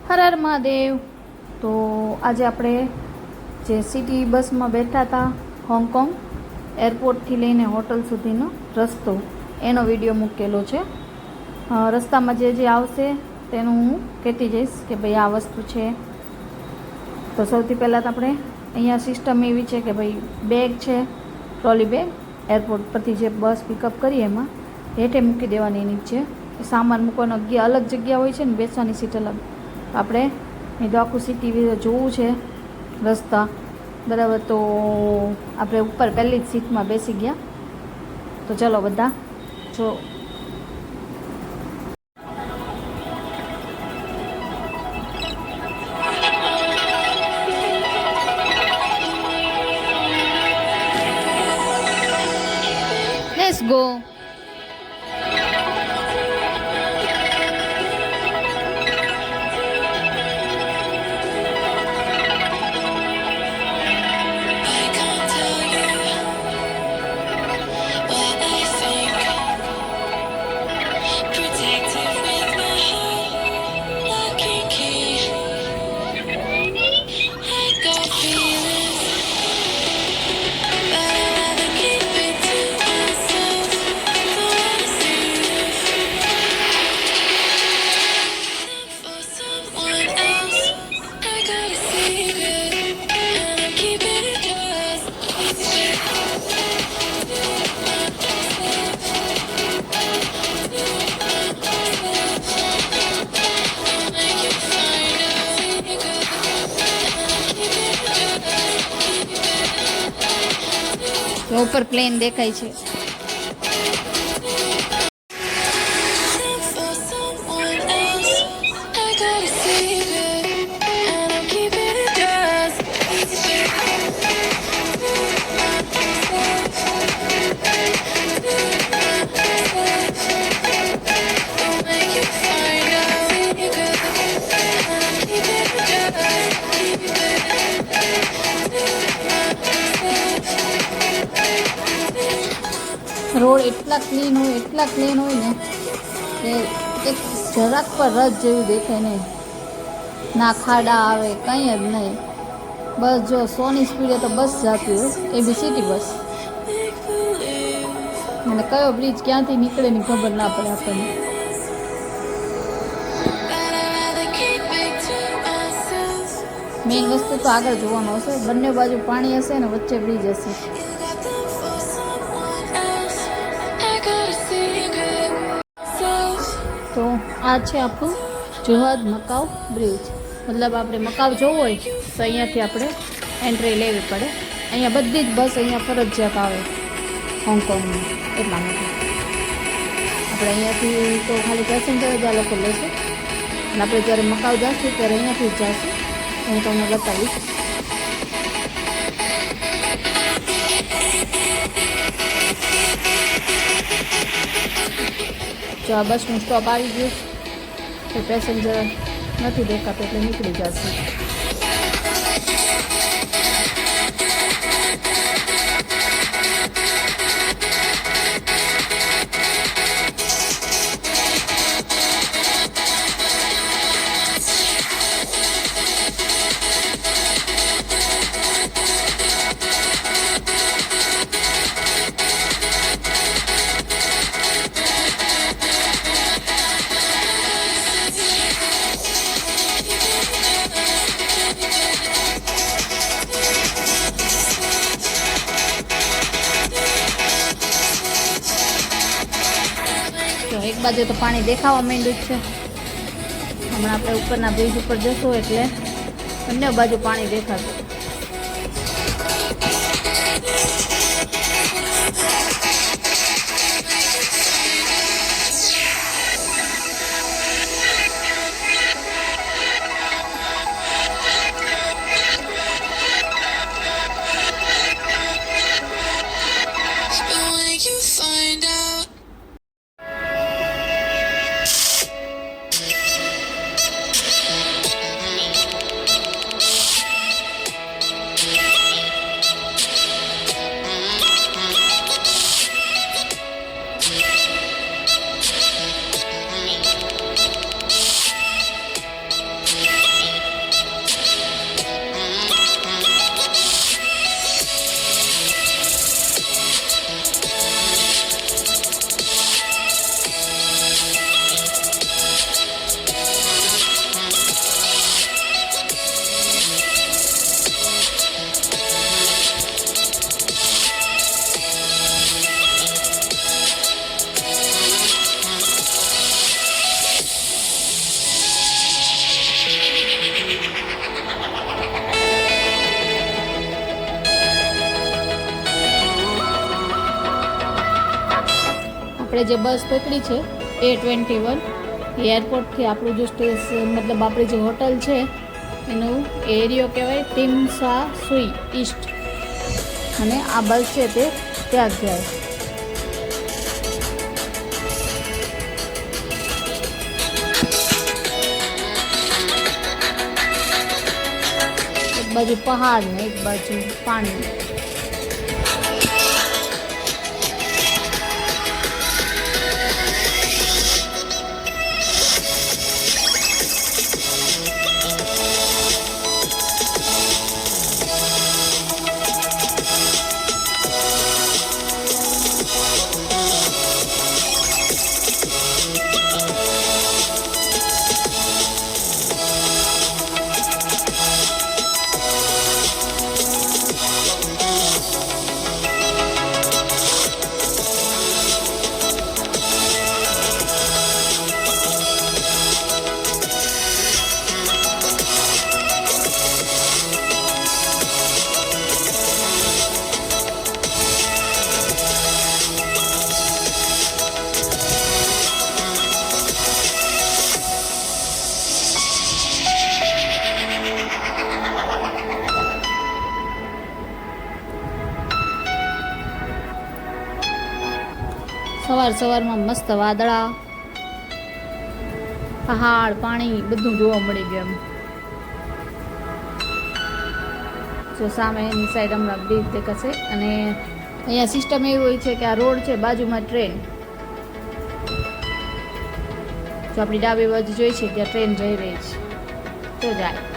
હર હર મહાદેવ। તો આજે આપણે જે સિટી બસમાં બેઠા હતા હોંગકોંગ એરપોર્ટથી લઈને હોટલ સુધીનો રસ્તો એનો વિડીયો મૂકેલો છે। રસ્તામાં જે આવશે તેનું હું કહેતી જઈશ કે ભાઈ આ વસ્તુ છે। તો સૌથી પહેલાં તો આપણે અહીંયા સિસ્ટમ એવી છે કે ભાઈ બેગ છે, ટ્રોલી બેગ એરપોર્ટ પરથી જે બસ પિકઅપ કરીએ એમાં હેઠે મૂકી દેવાની નીચે। સામાન મૂકવાનો અલગ જગ્યા હોય છે ને, બેસવાની સીટ અલગ। આપણે અહીં તો આખું સિટી જોવું છે રસ્તા બરાબર। તો આપણે ઉપર પહેલી જ સીટમાં બેસી ગયા। તો ચલો બધા જો લેટ્સ ગો। ऊपर प्लेन देखाय छे। रोड एटला क्लीन हो ने कि एक જરાક पर रज जेवुं देखाय नहीं, ना खाड़ा आवे कहीं ज नहीं। बस जो 100 ની स्पीडे तो बस जाती हो, ए बी सिटी बस। मैंने कयो ब्रिज क्यांथी निकळे नी खबर ना पड़े आपने। मेन वस्तु तो आगे जोवानुं हशे, बंने बाजू पाणी हशे ने वच्चे ब्रिज हशे। तो आ छे आपणुं जोहाज मकाऊ ब्रिज। मतलब आपणे मकाऊ जोवुं होय तो अहींयाथी आपणे एंट्री लेवी पड़े। अहींया बधी ज बस अहींया फरजियात आवे होंगकोंगमां, એટલા માટે આપણે અહીંયાથી તો ખાલી પેસેન્જર જ આ લોકો લેશે અને આપણે જ્યારે મકાઉ જઈશું ત્યારે અહીંયાથી જ જઈશું। હું તમને બતાવીશ। જો આ બસનું સ્ટોપ આવી ગયું તો પેસેન્જર નથી દેખાતો એટલે નીકળી જશે। एक बाजू तो पानी देखावा मांड्યું છે। હમણાં આપણે ઉપરના બ્રિજ ઉપર જશું એટલે બંને બાજુ પાણી દેખાશે। આપણે જે બસ પકડી છે A21 એ એરપોર્ટથી આપણું જો સ્ટેશન મતલબ આપણી જે હોટલ છે એનું એરિયો કહેવાય ટીમ સા સુઈ ઈસ્ટ, અને આ બસ છે તે ત્યાં જ જાય. એક બાજુ પહાડ ને એક બાજુ પાણી. સવારમાં મસ્ત વાદળા, પહાડ, પાણી બધું જોવા મળી ગયું. જો સામે એની સાઈડ હમણાં બ્રિજ દેખાશે, અને અહીંયા સિસ્ટમ એવી હોય છે કે આ રોડ છે, બાજુમાં ટ્રેન. જો આપણી ડાબી બાજુ જોઈ છે ત્યાં ટ્રેન જઈ રહી છે, તો જાય.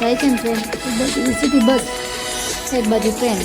જાય છે ને ટ્રેન, એક બાજુ સિટી બસ, એક બાજુ ટ્રેન.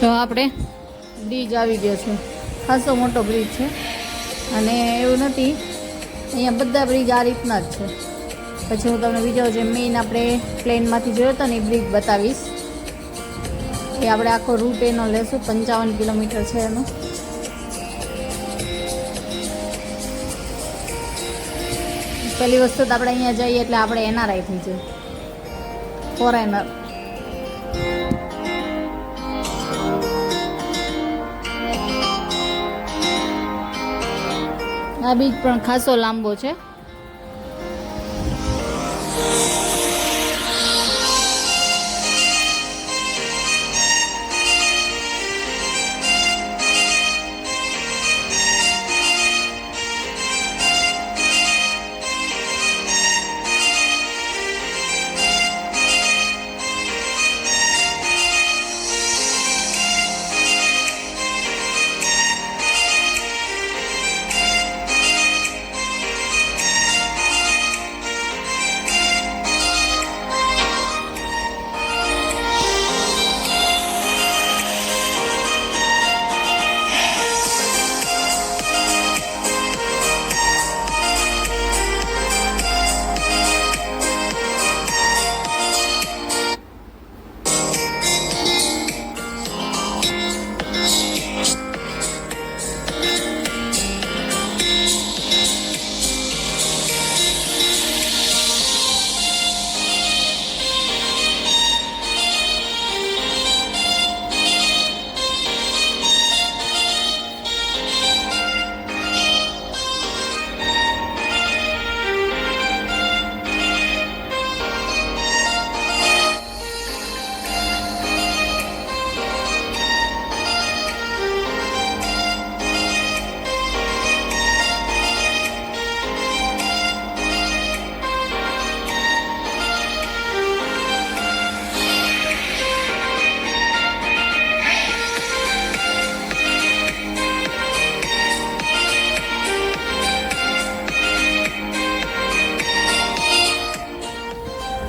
તો આપણે બ્રિજ આવી ગયો છે, ખાસો મોટો બ્રિજ છે. અને એવું નથી, અહીંયા બધા બ્રિજ આ રીતના જ છે. પછી હું તમને બીજો જે મેઇન આપણે પ્લેનમાંથી જોયો હતો ને એ બ્રિજ બતાવીશ. એ આપણે આખો રૂટ એનો લેશું, 55 કિલોમીટર છે એનો. પહેલી વસ્તુ તો આપણે અહીંયા જઈએ એટલે આપણે એનઆરઆઈ થઈ જઈએ, ફોરેનર. આ બીચ પણ ખાસો લાંબો છે.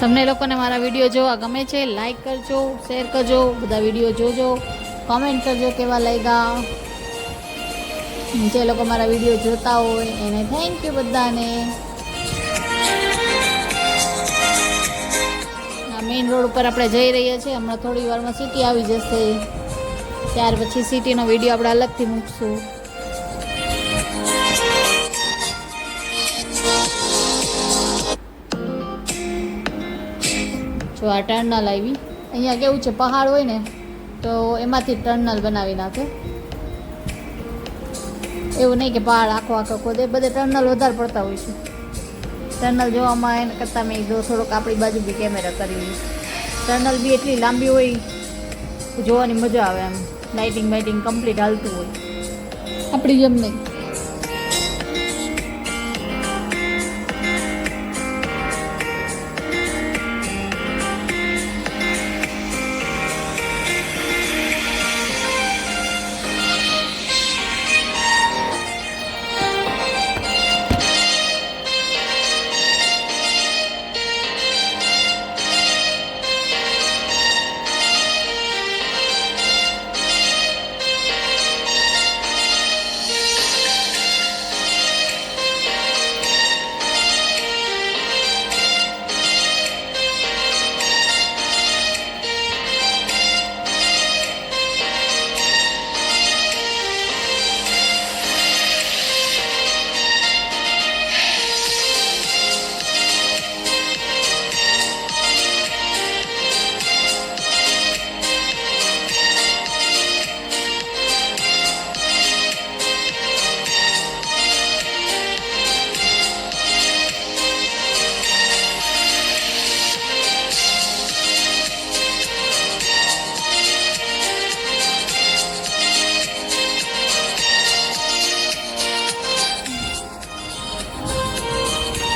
તમને લોકોને મારા વિડીયો જોવા ગમે છે, લાઈક કરજો, શેર કરજો, બધા વિડીયો જોજો, કોમેન્ટ કરજો કેવા લાગ્યા. જે લોકો મારા વિડીયો જોતા હોય એને થેન્ક યુ બધાને. મેઇન રોડ ઉપર આપણે જઈ રહ્યા છીએ. હમણાં થોડી વારમાં સિટી આવી જશે, ત્યાર પછી સિટીનો વિડીયો આપણે અલગથી મૂકશું. જો આ ટર્નલ આવી. અહીંયા કેવું છે, પહાડ હોય ને તો એમાંથી ટર્નલ બનાવી નાખે. એવું નહીં કે પહાડ આખો ખોદે, બધે ટર્નલ વધારે પડતા હોય છે. ટર્નલ જોવામાં એના કરતાં મેં થોડોક આપણી બાજુ બી કેમેરા કરી. ટર્નલ બી એટલી લાંબી હોય, જોવાની મજા આવે. એમ લાઇટિંગ બાઇટિંગ કમ્પ્લીટ હાલતું હોય, આપણી જેમ નહીં.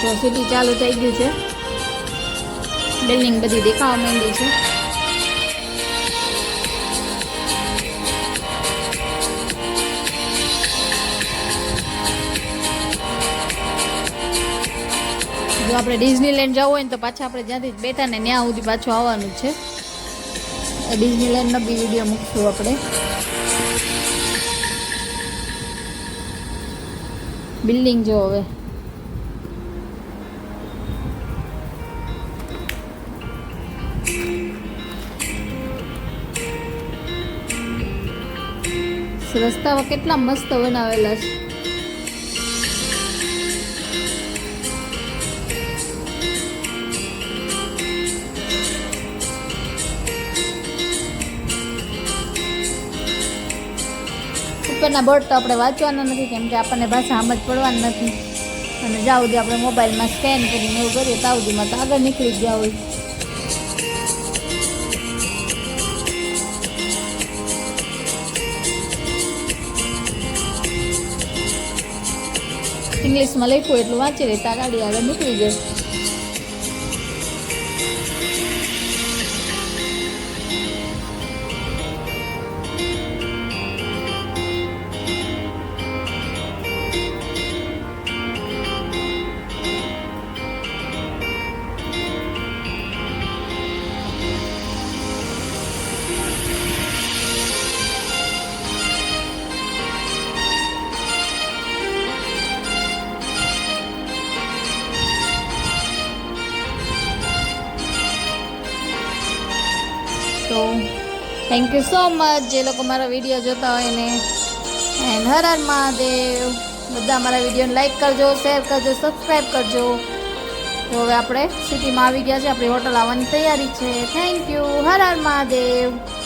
તો સિટી ચાલુ થઈ ગયું છે, બિલ્ડિંગ બધી દેખાવા માંડી છે. જો આપણે ડિઝનીલેન્ડ જવું હોય ને તો પાછા આપણે જ્યાંથી બેઠા ને ત્યાં સુધી પાછું આવવાનું છે. ડિઝનીલેન્ડનો બી વિડીયો મૂકશું આપણે. બિલ્ડિંગ જો હવે રસ્તાઓ કેટલા મસ્ત બનાવેલા છે. ઉપરના બોર્ડ તો આપણે વાંચવાના નથી, કેમ કે આપણને ભાષા સમજ પડવાની નથી. અને જ્યાં સુધી આપણે મોબાઈલમાં સ્કેન કરીને એવું કરીએ ત્યાં સુધીમાં તો આગળ નીકળી જ ગયા હોય. ઇંગ્લિશમાં લખ્યું એટલું વાંચી લેતા ગાડી આગળ નીકળી જાય. તો થેન્ક યુ સો મચ જે લોકો મારા વિડીયો જોતા હોય ને. એન્ડ હર હર મહાદેવ. બધા મારા વિડીયોને લાઈક કરજો, શેર કરજો, સબસ્ક્રાઈબ કરજો. તો હવે આપણે સિટીમાં આવી ગયા છે, આપણી હોટલ આવવાની તૈયારી છે. Thank you. હર હર મહાદેવ.